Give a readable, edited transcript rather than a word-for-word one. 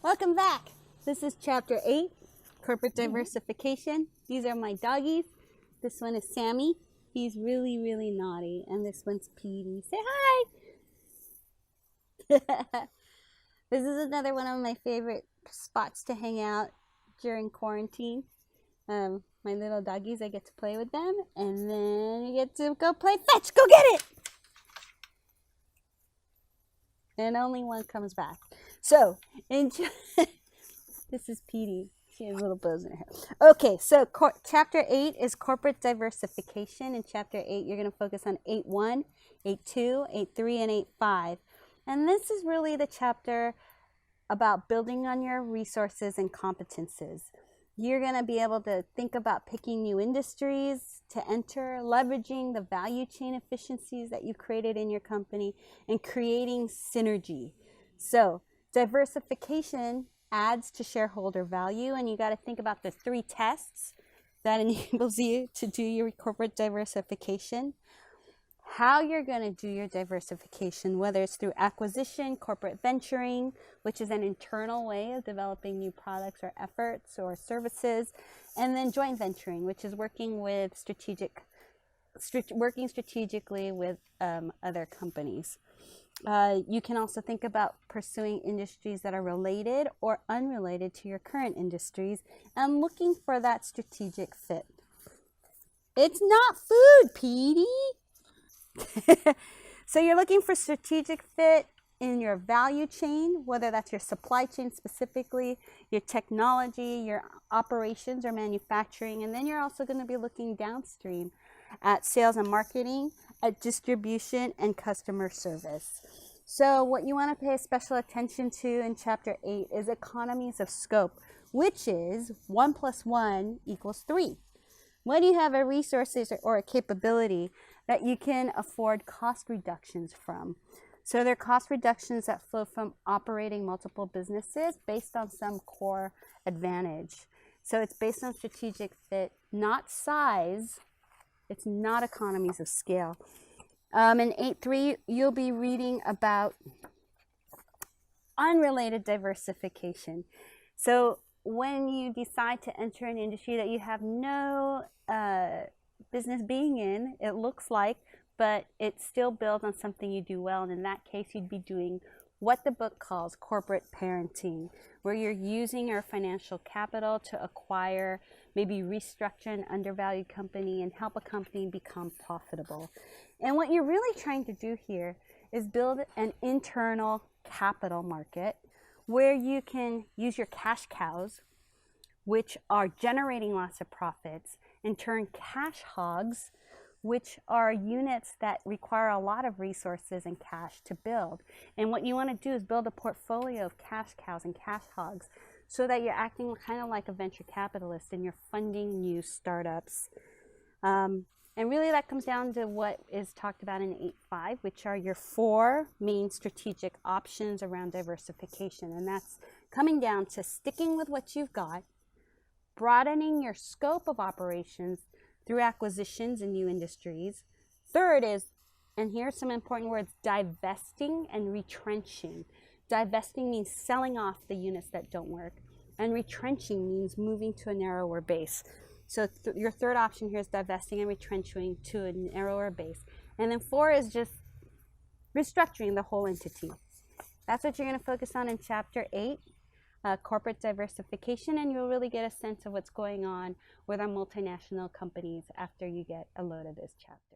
Welcome back. This is Chapter 8, Corporate Diversification. These are my doggies. This one is Sammy. He's really, really naughty. And this one's Petey. Say hi! This is another one of my favorite spots to hang out during quarantine. My little doggies, I get to play with them. And then you get to go play fetch. Go get it! And only one comes back. So, this is Petey. She has little bows in her hair. Okay, so Chapter 8 is Corporate Diversification. In Chapter 8, you're going to focus on 8.1, 8.2, 8.3, and 8.5. And this is really the chapter about building on your resources and competences. You're going to be able to think about picking new industries to enter, leveraging the value chain efficiencies that you've created in your company, and creating synergy. So diversification adds to shareholder value, and you got to think about the 3 tests that enables you to do your corporate diversification. How you're going to do your diversification, whether it's through acquisition, corporate venturing, which is an internal way of developing new products or efforts or services, and then joint venturing, which is working strategically with other companies. You can also think about pursuing industries that are related or unrelated to your current industries and looking for that strategic fit. It's not food, Petey. So you're looking for strategic fit in your value chain, whether that's your supply chain specifically, your technology, your operations or manufacturing, and then you're also going to be looking downstream at sales and marketing, at distribution and customer service. So what you want to pay special attention to in Chapter 8 is economies of scope, which is 1 + 1 = 3. When you have a resources or a capability that you can afford cost reductions from. So there are cost reductions that flow from operating multiple businesses based on some core advantage. So it's based on strategic fit, not size. It's not economies of scale. In 8.3, you'll be reading about unrelated diversification. So when you decide to enter an industry that you have no business being in, it looks like, but it's still built on something you do well. And in that case, you'd be doing what the book calls corporate parenting, where you're using your financial capital to acquire, maybe restructure an undervalued company and help a company become profitable. And what you're really trying to do here is build an internal capital market where you can use your cash cows, which are generating lots of profits, and turn cash hogs, which are units that require a lot of resources and cash to build. And what you want to do is build a portfolio of cash cows and cash hogs so that you're acting kind of like a venture capitalist and you're funding new startups. And really that comes down to what is talked about in 8.5, which are your 4 main strategic options around diversification. And that's coming down to sticking with what you've got, broadening your scope of operations through acquisitions in new industries. Third is, and here are some important words, divesting and retrenching. Divesting means selling off the units that don't work, and retrenching means moving to a narrower base. So your third option here is divesting and retrenching to a narrower base. And then 4 is just restructuring the whole entity. That's what you're going to focus on in Chapter 8. Corporate diversification, and you'll really get a sense of what's going on with our multinational companies after you get a load of this chapter.